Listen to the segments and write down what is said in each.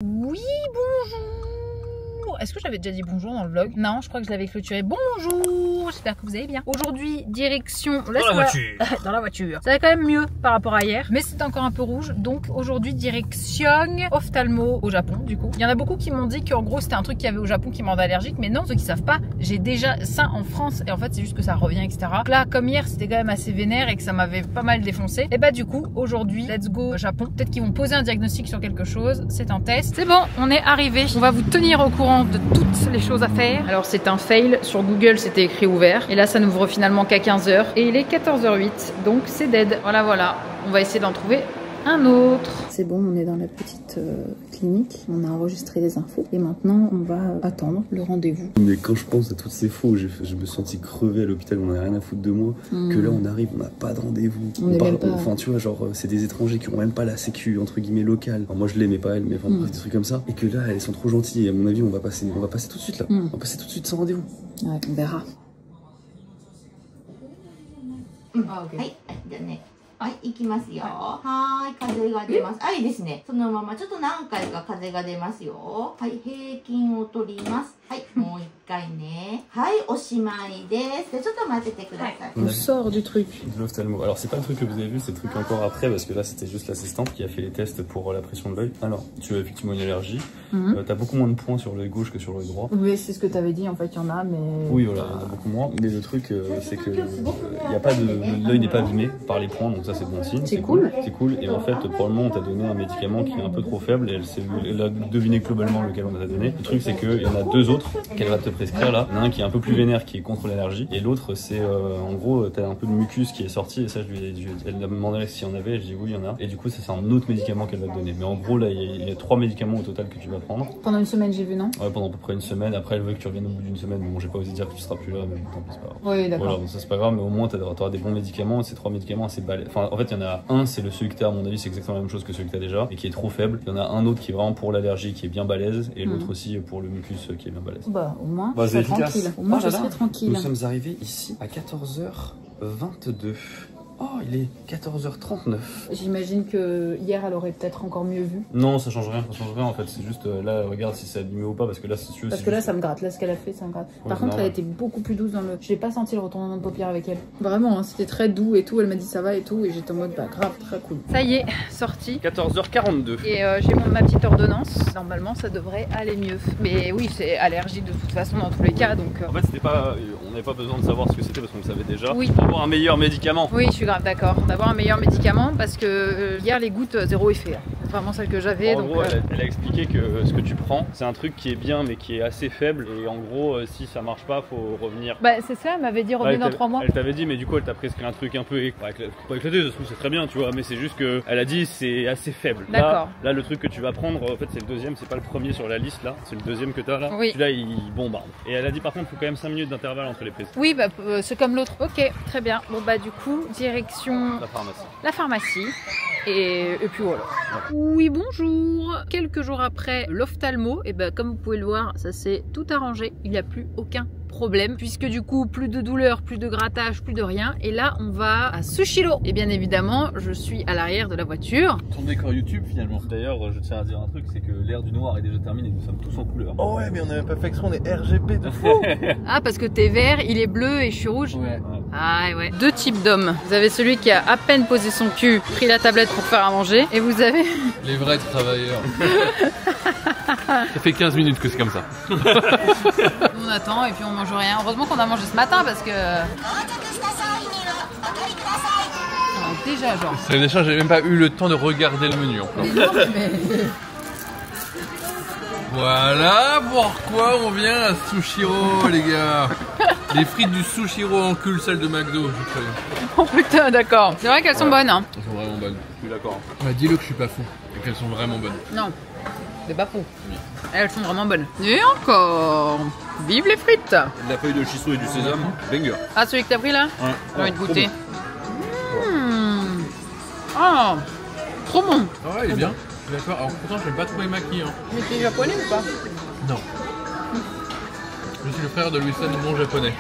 Oui, bonjour. Est-ce que j'avais déjà dit bonjour dans le vlog? Non, je crois que je l'avais clôturé. Bonjour, j'espère que vous allez bien. Aujourd'hui, direction... Dans la voiture. Dans la voiture. Ça va quand même mieux par rapport à hier, mais c'est encore un peu rouge. Donc aujourd'hui, direction ophtalmo au Japon, du coup. Il y en a beaucoup qui m'ont dit qu'en gros, c'était un truc qu'il y avait au Japon qui me rendait allergique. Mais non, ceux qui savent pas, j'ai déjà ça en France. Et en fait, c'est juste que ça revient, etc. Donc là, comme hier, c'était quand même assez vénère et que ça m'avait pas mal défoncé. Et bah du coup, aujourd'hui, let's go Japon. Peut-être qu'ils vont poser un diagnostic sur quelque chose. C'est un test. C'est bon, on est arrivé. On va vous tenir au courant de toutes les choses à faire. Alors c'est un fail. Sur Google, c'était écrit ouvert. Et là, ça n'ouvre finalement qu'à 15h. Et il est 14h08. Donc c'est dead. Voilà, voilà. On va essayer d'en trouver un autre. C'est bon, on est dans la petite clinique. On a enregistré les infos. Et maintenant, on va attendre le rendez-vous. Mais quand je pense à toutes ces fois où je me sentis crevé à l'hôpital, on n'avait rien à foutre de moi, que là on arrive, on n'a pas de rendez-vous. Enfin, tu vois, genre, c'est des étrangers qui ont même pas la sécu, entre guillemets, locale. Alors, moi je l'ai, mais pas elle, mais enfin, bref, des trucs comme ça. Et que là, elles sont trop gentilles. Et à mon avis, on va passer tout de suite là. On va passer tout de suite sans rendez-vous. Ouais, on verra. Ah, ok. はい、行きますよ。はい、風が出ます。はい、いいですね。そのままちょっと何回か風が出ますよ。はい、平均を取ります。はい、もう一回ね。はい、おしまいです。で、ちょっと待っててください。On sort du truc. De l'ophtalmo. Alors c'est pas le truc que vous avez vu, c'est le truc encore après, parce que là c'était juste l'assistante qui a fait les tests pour la pression de l'œil. Alors, tu as effectivement une allergie. T'as beaucoup moins de points sur l'œil gauche que sur l'œil droit. Oui, c'est ce que tu avais dit, en fait, il y en a, mais... Oui, voilà, il y en a beaucoup moins. Mais le truc, c'est que y a pas de... l'œil n'est pas abîmé par les points, donc ça c'est bon signe. C'est cool. C'est cool. Et en fait, probablement, on t'a donné un médicament qui est un peu trop faible, et elle a deviné globalement lequel on t'a donné. Le truc, c'est qu'il y en a deux autres qu'elle va te prescrire là. Il y en a un qui est un peu plus vénère, qui est contre l'allergie, et l'autre, c'est en gros, t'as un peu de mucus qui est sorti, et ça, elle m'a demandé s'il y en avait, et je dis oui, il y en a. Et du coup, ça, c'est un autre médicament qu'elle va te donner. Mais en gros, là, il y a 3 médicaments au total que tu vas prendre. Pendant une semaine, j'ai vu, non? Ouais, pendant à peu près une semaine. Après, elle veut que tu reviennes au bout d'une semaine. Bon, j'ai pas osé dire que tu seras plus là, mais tant pis, c'est pas grave. Oui, d'accord. Voilà, donc ça, c'est pas grave, mais au moins, t'auras des bons médicaments. Ces 3 médicaments assez balais. Enfin, en fait, il y en a un, c'est celui que t'as, à mon avis, c'est exactement la même chose que celui que t'as déjà, et qui est trop faible. Il y en a un autre qui est vraiment pour l'allergie, qui est bien balèze, et l'autre aussi pour le mucus, qui est bien balèze. Bah, au moins, bah, je serai tranquille. Au moins, je serai tranquille. Nous sommes arrivés ici à 14h22. Oh, il est 14h39. J'imagine que hier, elle aurait peut-être encore mieux vu. Non, ça change rien en fait. C'est juste là, regarde si c'est allumé ou pas, parce que là, si tu veux. Parce que là, ça me gratte. Là, ce qu'elle a fait, ça me gratte. Ouais, par contre, normal. elle était beaucoup plus douce dans le. J'ai pas senti le retournement de paupières avec elle. Vraiment, hein, c'était très doux et tout. Elle m'a dit ça va et tout. Et j'étais en mode, bah, grave, très cool. Ça y est, sorti. 14h42. Et j'ai ma petite ordonnance. Normalement, ça devrait aller mieux. Mais oui, c'est allergie de toute façon dans tous les cas. Donc. En fait, c'était pas. On n'avait pas besoin de savoir ce que c'était parce qu'on le savait déjà. Oui. Avoir un meilleur médicament. Oui, je suis grave d'accord. D'avoir un meilleur médicament parce que hier les gouttes zéro effet. C'est vraiment celle que j'avais. En donc, gros, elle a expliqué que ce que tu prends, c'est un truc qui est bien mais qui est assez faible. Et en gros, si ça marche pas, faut revenir. Bah c'est ça, elle m'avait dit revenez dans 3 mois. Elle t'avait dit, mais du coup, elle t'a prescrit un truc un peu pas éclaté, ça se trouve c'est très bien, tu vois. Mais c'est juste que elle a dit c'est assez faible. D'accord. Là, le truc que tu vas prendre, en fait, c'est le deuxième, c'est pas le premier sur la liste là, c'est le deuxième que t'as là. Oui. Celui-là, il bombarde. Et elle a dit par contre, il faut quand même 5 minutes d'intervalle entre les prises. Oui, bah c'est comme l'autre. Ok, très bien. Bon bah du coup, direction La pharmacie. la pharmacie. Et puis voilà. Oui, bonjour. Quelques jours après l'ophtalmo, et ben comme vous pouvez le voir, ça s'est tout arrangé. Il n'y a plus aucun problème puisque du coup plus de douleur, plus de grattage, plus de rien. Et là on va à Sushiro. Et bien évidemment je suis à l'arrière de la voiture. Ton décor YouTube finalement. D'ailleurs, je tiens à dire un truc, c'est que l'ère du noir est déjà terminée, nous sommes tous en couleur. Oh ouais, mais on avait pas fait exprès, on est RGB de fou. Ah parce que t'es vert, il est bleu et je suis rouge. Ouais. Ah ouais. Deux types d'hommes. Vous avez celui qui a à peine posé son cul, pris la tablette pour faire à manger. Et vous avez... Les vrais travailleurs. Ça fait 15 minutes que c'est comme ça. On attend et puis on mange rien. Heureusement qu'on a mangé ce matin parce que... déjà genre. C'est déjà, j'ai même pas eu le temps de regarder le menu. Voilà pourquoi on vient à Sushiro, les gars. Les frites du Sushiro enculent celles de McDo, je crois. Oh putain, d'accord. C'est vrai qu'elles sont bonnes, hein. Elles sont vraiment bonnes. Je suis d'accord. Ouais, dis-le que je suis pas fou. Et qu'elles sont vraiment bonnes. Non, c'est pas fou. Elles sont vraiment bonnes. Et encore. Vive les frites. De la feuille de shiso et du sésame, banger. Ah, celui que t'as pris là? Ouais. J'ai envie de goûter. Ah, trop bon. Ah ouais, il est bien. Je suis d'accord. Alors pourtant, j'aime pas trop les maquis. Hein. Mais t'es japonais ou pas? Non. Je suis le frère de Louis-San, mon japonais.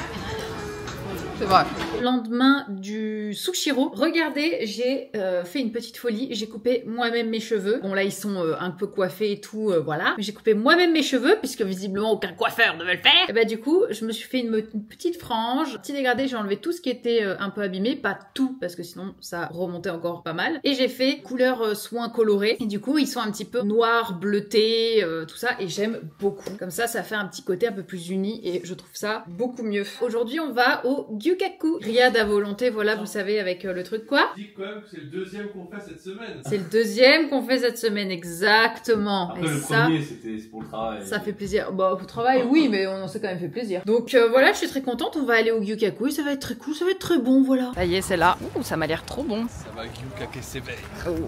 C'est vrai. Lendemain du Sushiro. Regardez, j'ai fait une petite folie. J'ai coupé moi-même mes cheveux. Bon là ils sont un peu coiffés et tout, voilà. J'ai coupé moi-même mes cheveux puisque visiblement aucun coiffeur ne veut le faire. Et bah du coup, je me suis fait une petite frange, petit dégradé. J'ai enlevé tout ce qui était un peu abîmé, pas tout parce que sinon ça remontait encore pas mal. Et j'ai fait couleur soin coloré. Et du coup ils sont un petit peu noirs, bleutés, tout ça. Et j'aime beaucoup. Comme ça fait un petit côté un peu plus uni et je trouve ça beaucoup mieux. Aujourd'hui on va au Gyukaku. Grillade à volonté, voilà, vous savez, avec le truc quoi. Dis quand même que c'est le deuxième qu'on fait cette semaine. C'est le deuxième qu'on fait cette semaine, exactement. Après, et le ça, premier, c'est pour le travail. ça fait plaisir. Bah, au travail, oui, mais on s'est quand même fait plaisir. Donc voilà, je suis très contente. On va aller au Gyukaku et ça va être très cool, ça va être très bon, voilà. Ça y est, c'est là. Ouh, ça m'a l'air trop bon. Ça va Gyukake s'éveille.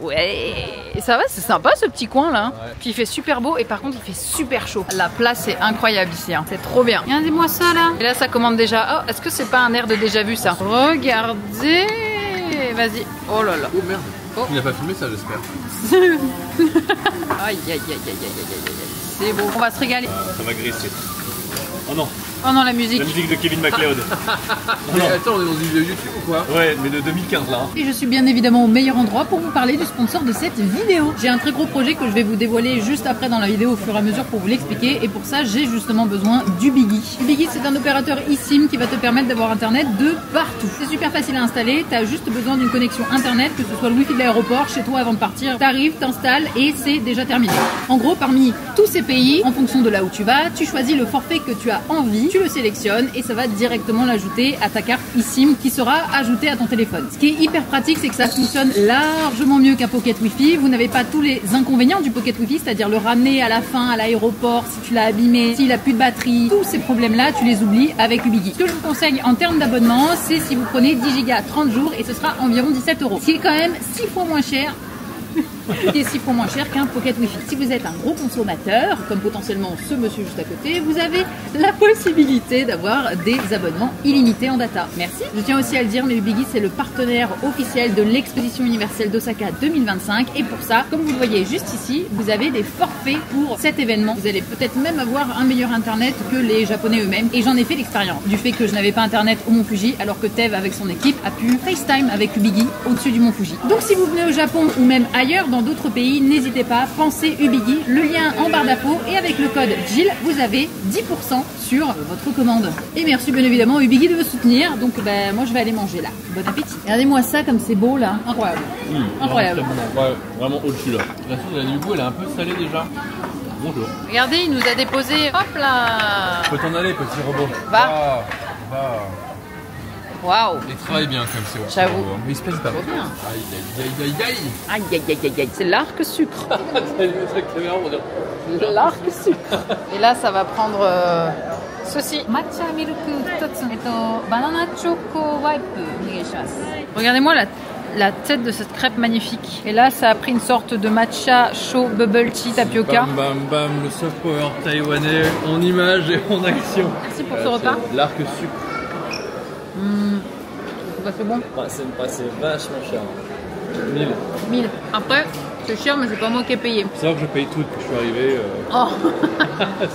Ouais. Et ça va, c'est sympa ce petit coin là. Ouais. Puis il fait super beau et par contre, il fait super chaud. La place est incroyable ici, hein. C'est trop bien. Regardez-moi ça là. Et là, ça commande déjà. Oh, est-ce que c'est pas un air de déjà vu ça? Regardez. Vas-y. Oh là là. Oh merde. Oh. Il n'a pas filmé ça, j'espère. Aïe, aïe, aïe, aïe, aïe, aïe, aïe. C'est bon, on va se régaler. Ça va graisser. Oh non, Oh non, la musique. la musique de Kevin MacLeod. Mais attends, on est dans une vidéo YouTube ou quoi? Ouais, mais de 2015 là. Hein. Et je suis bien évidemment au meilleur endroit pour vous parler du sponsor de cette vidéo. J'ai un très gros projet que je vais vous dévoiler juste après dans la vidéo au fur et à mesure pour vous l'expliquer. Et pour ça, j'ai justement besoin d'Ubigui. Ubigui, c'est un opérateur eSIM qui va te permettre d'avoir internet de partout. C'est super facile à installer. T'as juste besoin d'une connexion internet, que ce soit le wifi de l'aéroport, chez toi avant de partir. T'arrives, t'installes et c'est déjà terminé. En gros, parmi tous ces pays, en fonction de là où tu vas, tu choisis le forfait que tu as envie, tu le sélectionnes et ça va directement l'ajouter à ta carte eSIM qui sera ajoutée à ton téléphone. Ce qui est hyper pratique, c'est que ça fonctionne largement mieux qu'un Pocket Wi-Fi. Vous n'avez pas tous les inconvénients du Pocket Wi-Fi, c'est-à-dire le ramener à la fin à l'aéroport, si tu l'as abîmé, s'il a plus de batterie. Tous ces problèmes-là, tu les oublies avec Ubigui. Ce que je vous conseille en termes d'abonnement, c'est si vous prenez 10 Go 30 jours et ce sera environ 17 €. Ce qui est quand même 6 fois moins cher. Qui est 6 fois moins cher qu'un Pocket Wi-Fi. Si vous êtes un gros consommateur, comme potentiellement ce monsieur juste à côté, vous avez la possibilité d'avoir des abonnements illimités en data. Merci. Je tiens aussi à le dire, mais Ubigui c'est le partenaire officiel de l'exposition universelle d'Osaka 2025 et pour ça, comme vous le voyez juste ici, vous avez des forfaits pour cet événement. Vous allez peut-être même avoir un meilleur internet que les japonais eux-mêmes et j'en ai fait l'expérience du fait que je n'avais pas internet au Mont Fuji alors que Tev avec son équipe a pu FaceTime avec Ubigui au-dessus du Mont Fuji. Donc si vous venez au Japon ou même ailleurs dans d'autres pays, n'hésitez pas, pensez Ubigui, le lien en barre d'infos et avec le code GIL, vous avez 10% sur votre commande. Et merci bien évidemment Ubigui de me soutenir, donc ben, moi je vais aller manger là. Bon appétit. Regardez-moi ça comme c'est beau là, incroyable. Incroyable. Ouais, vraiment au-dessus là. La sauce, du coup, elle est un peu salée déjà. Bonjour. Regardez, il nous a déposé, hop là. Tu peux t'en aller, petit robot. Va. Va. Waouh. Il travaille bien comme c'est. J'avoue. Mais il se passe pas. Trop bien. Aïe, aïe, aïe, aïe, aïe. Aïe aïe aïe aïe aïe, c'est l'arc sucre. C'est le truc caméra pour dire. L'arc sucre. Et là, ça va prendre ceci. Matcha milk 1つ。banana choco wipe. Regardez-moi la tête de cette crêpe magnifique. Et là, ça a pris une sorte de matcha chaud bubble tea tapioca. Bam bam bam, le soft power taïwanais en image et en action. Merci pour ce repas. L'arc sucre. C'est bon. C'est passé vachement cher. 1000. Après, c'est cher, mais c'est pas moi qui ai payé. C'est vrai que je paye tout depuis que je suis arrivé. Oh.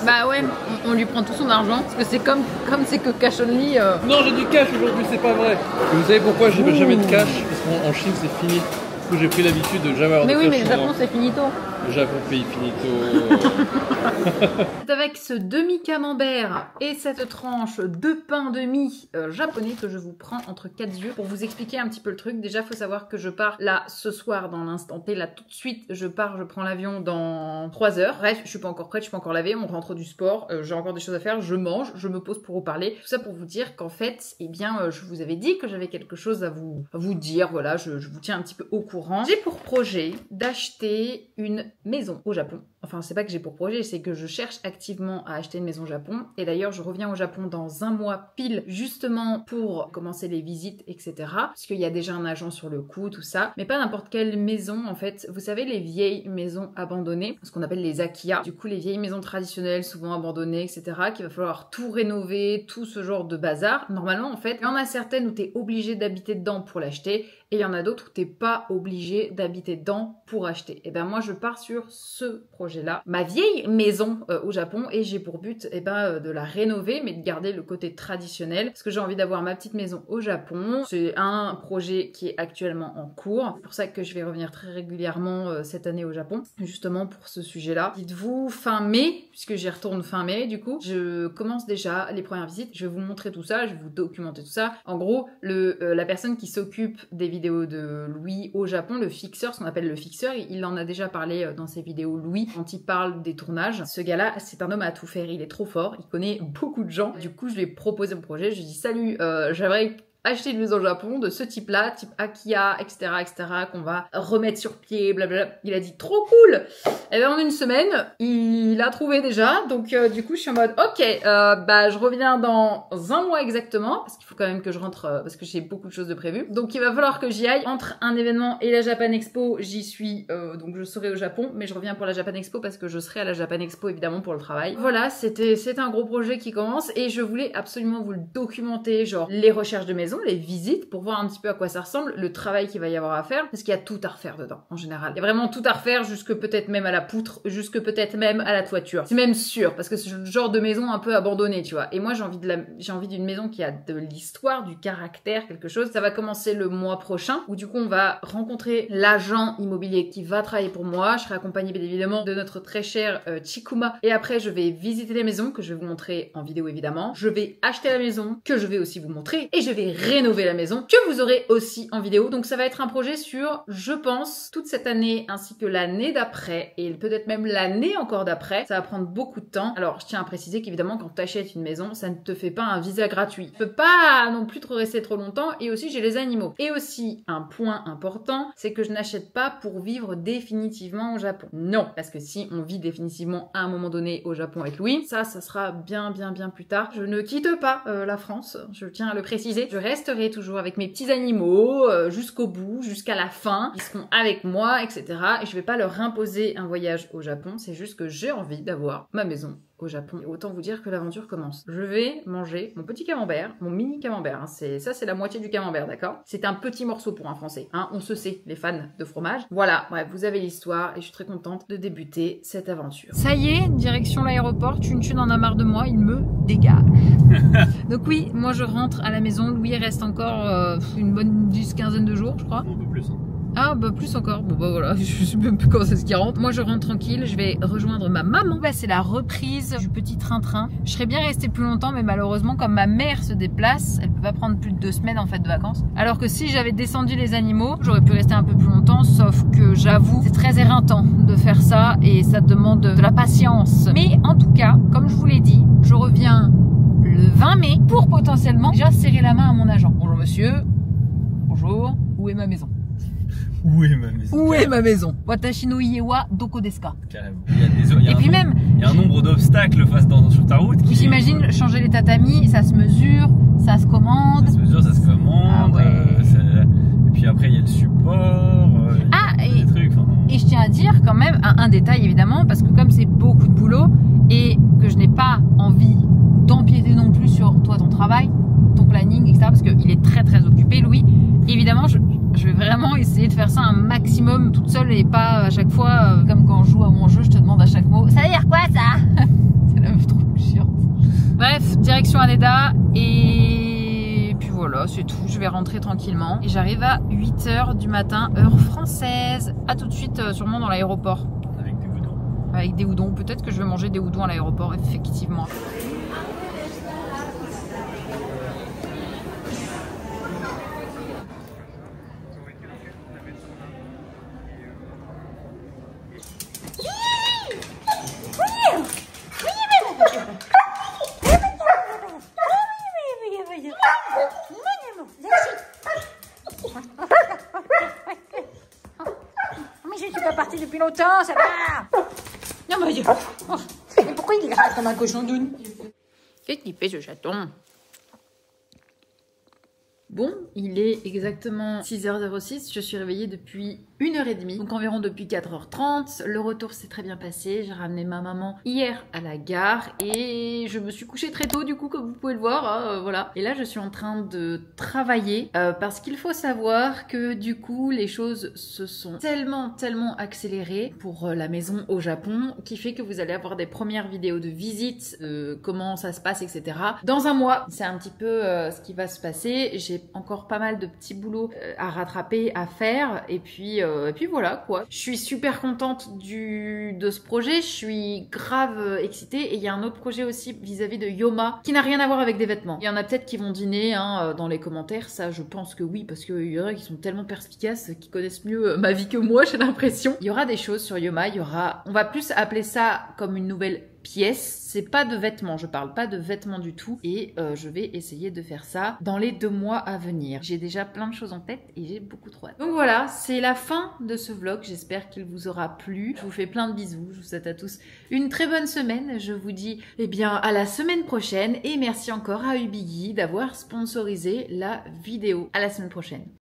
Bah ouais, on lui prend tout son argent. Parce que c'est comme c'est que cash only. Non, j'ai du cash aujourd'hui, c'est pas vrai. Et vous savez pourquoi j'ai jamais de cash? Parce qu'en Chine, c'est fini. Du coup, j'ai pris l'habitude de jamais avoir de Mais cash. oui, mais le Japon, c'est finito. Le Japon, pays finito. C'est avec ce demi-camembert et cette tranche de pain demi japonais que je vous prends entre 4 yeux pour vous expliquer un petit peu le truc. Déjà, il faut savoir que je pars là ce soir dans l'instant T. Là, tout de suite, je prends l'avion dans 3 heures. Bref, je suis pas encore prête, je suis pas encore lavée. On rentre du sport, j'ai encore des choses à faire. Je mange, je me pose pour vous parler. Tout ça pour vous dire qu'en fait, eh bien, je vous avais dit que j'avais quelque chose à vous dire. Voilà, je vous tiens un petit peu au courant. J'ai pour projet d'acheter une maison au Japon. Enfin, c'est pas que j'ai pour projet, c'est que je cherche activement à acheter une maison au Japon. Et d'ailleurs, je reviens au Japon dans 1 mois pile, justement pour commencer les visites, etc. Parce qu'il y a déjà un agent sur le coup, tout ça. Mais pas n'importe quelle maison, en fait. Vous savez, les vieilles maisons abandonnées, ce qu'on appelle les akiya. Du coup, les vieilles maisons traditionnelles, souvent abandonnées, etc. Qu'il va falloir tout rénover, tout ce genre de bazar. Normalement, en fait, il y en a certaines où t'es obligé d'habiter dedans pour l'acheter. Et et il y en a d'autres où t'es pas obligé d'habiter dedans pour acheter. Et ben moi je pars sur ce projet-là, ma vieille maison au Japon, et j'ai pour but de la rénover mais de garder le côté traditionnel parce que j'ai envie d'avoir ma petite maison au Japon. C'est un projet qui est actuellement en cours. C'est pour ça que je vais revenir très régulièrement cette année au Japon, justement pour ce sujet-là. Dites-vous fin mai, puisque j'y retourne fin mai du coup, je commence déjà les premières visites. Je vais vous montrer tout ça, je vais vous documenter tout ça. En gros, la personne qui s'occupe des vidéos de Louis au Japon, le fixeur, ce qu'on appelle le fixeur, il en a déjà parlé dans ses vidéos Louis, quand il parle des tournages. Ce gars-là, c'est un homme à tout faire, il est trop fort, il connaît beaucoup de gens. Du coup, je lui ai proposé mon projet, je lui ai dit salut, j'aimerais acheter une maison au Japon de ce type-là, type Akia, etc., qu'on va remettre sur pied, blablabla. Il a dit trop cool. Et bien en une semaine, il a trouvé déjà. Donc du coup, je suis en mode ok, je reviens dans un mois exactement parce qu'il faut quand même que je rentre parce que j'ai beaucoup de choses de prévues. Donc il va falloir que j'y aille. Entre un événement et la Japan Expo, j'y suis. Donc je serai au Japon, mais je reviens pour la Japan Expo parce que je serai à la Japan Expo évidemment pour le travail. Voilà, c'est un gros projet qui commence et je voulais absolument vous le documenter, genre les recherches de maison, les visites pour voir un petit peu à quoi ça ressemble, le travail qu'il va y avoir à faire parce qu'il y a tout à refaire dedans en général. Il y a vraiment tout à refaire, jusque peut-être même à la poutre, jusque peut-être même à la toiture. C'est même sûr parce que c'est le genre de maison un peu abandonnée, tu vois. Et moi j'ai envie d'une maison qui a de l'histoire, du caractère, quelque chose. Ça va commencer le mois prochain où du coup on va rencontrer l'agent immobilier qui va travailler pour moi. Je serai accompagnée bien évidemment de notre très cher Chikuma et après je vais visiter les maisons que je vais vous montrer en vidéo évidemment. Je vais acheter la maison que je vais aussi vous montrer et je vais rénover la maison que vous aurez aussi en vidéo. Donc ça va être un projet sur, je pense, toute cette année ainsi que l'année d'après et peut-être même l'année encore d'après. Ça va prendre beaucoup de temps. Alors je tiens à préciser qu'évidemment quand tu achètes une maison, ça ne te fait pas un visa gratuit. Tu peux pas non plus te rester trop longtemps et aussi j'ai les animaux. Et aussi un point important, c'est que je n'achète pas pour vivre définitivement au Japon. Non, parce que si on vit définitivement à un moment donné au Japon avec Louis, ça sera bien plus tard. Je ne quitte pas la France, je tiens à le préciser. Je resterai toujours avec mes petits animaux jusqu'au bout, jusqu'à la fin. Ils seront avec moi, etc. Et je vais pas leur imposer un voyage au Japon. C'est juste que j'ai envie d'avoir ma maison au Japon. Et autant vous dire que l'aventure commence. Je vais manger mon petit camembert, mon mini camembert. Hein. Ça, c'est la moitié du camembert, d'accord? C'est un petit morceau pour un Français. Hein. On se sait, les fans de fromage. Voilà, bref, vous avez l'histoire et je suis très contente de débuter cette aventure. Ça y est, direction l'aéroport. Chun en a marre de moi, il me dégage. Donc oui, moi je rentre à la maison. Louis reste encore une bonne 10-15 de jours, je crois. Un peu plus. Hein. Ah bah plus encore, bon bah voilà, je sais même plus quand c'est ce qui rentre. Moi je rentre tranquille, je vais rejoindre ma maman. Bah c'est la reprise du petit train-train. Je serais bien restée plus longtemps mais malheureusement comme ma mère se déplace, elle peut pas prendre plus de 2 semaines en fait de vacances. Alors que si j'avais descendu les animaux, j'aurais pu rester un peu plus longtemps, sauf que j'avoue, c'est très éreintant de faire ça et ça demande de la patience. Mais en tout cas, comme je vous l'ai dit, je reviens le 20 mai pour potentiellement déjà serrer la main à mon agent. Bonjour monsieur, bonjour, où est ma maison? Où est ma maison? Où est ma maison? Watashi no ie wa doko desu ka? Carrément. Il y a un nombre d'obstacles sur ta route. J'imagine changer les tatamis, ça se mesure, ça se commande. Ça se mesure, ça se commande. Ah ouais. Et puis après, il y a le support. Et, trucs, et je tiens à dire quand même un détail évidemment, parce que comme c'est beaucoup de boulot et que je n'ai pas envie d'empiéter non plus sur toi, ton travail, ton planning, etc. Parce qu'il est très occupé, Louis. Évidemment, je vais vraiment essayer de faire ça un maximum toute seule et pas à chaque fois, comme quand je joue à mon jeu, je te demande à chaque mot, ça veut dire quoi ça? C'est la meuf trop chiante. Bref, direction Haneda et puis voilà, c'est tout. Je vais rentrer tranquillement et j'arrive à 8 h du matin, heure française. À tout de suite, sûrement dans l'aéroport. Avec des udons. Avec des udons. Peut-être que je vais manger des udons à l'aéroport, effectivement. Depuis longtemps, ça va. Non mais, mais pourquoi il gratte comme un cochon d'oune? Qu'est-ce qu'il fait ce chaton? Bon, il est exactement 6h06, je suis réveillée depuis 1h30, donc environ depuis 4h30. Le retour s'est très bien passé, j'ai ramené ma maman hier à la gare et je me suis couchée très tôt du coup, comme vous pouvez le voir, hein, voilà. Et là je suis en train de travailler parce qu'il faut savoir que du coup les choses se sont tellement accélérées pour la maison au Japon, qui fait que vous allez avoir des premières vidéos de visite, comment ça se passe, etc. Dans un mois, c'est un petit peu ce qui va se passer. J'ai encore pas mal de petits boulots à rattraper, à faire, et puis voilà quoi. Je suis super contente de ce projet, je suis grave excitée, et il y a un autre projet aussi vis-à-vis de Yoma qui n'a rien à voir avec des vêtements. Il y en a peut-être qui vont dîner hein, dans les commentaires, ça je pense que oui, parce qu'il y en a qui sont tellement perspicaces, qui connaissent mieux ma vie que moi, j'ai l'impression. Il y aura des choses sur Yoma, on va plus appeler ça comme une nouvelle pièce, c'est pas de vêtements, je parle pas de vêtements du tout, et je vais essayer de faire ça dans les 2 mois à venir. J'ai déjà plein de choses en tête et j'ai beaucoup trop hâte. Donc voilà, c'est la fin de ce vlog, j'espère qu'il vous aura plu. Je vous fais plein de bisous, je vous souhaite à tous une très bonne semaine, je vous dis eh bien à la semaine prochaine, et merci encore à Ubigui d'avoir sponsorisé la vidéo. À la semaine prochaine.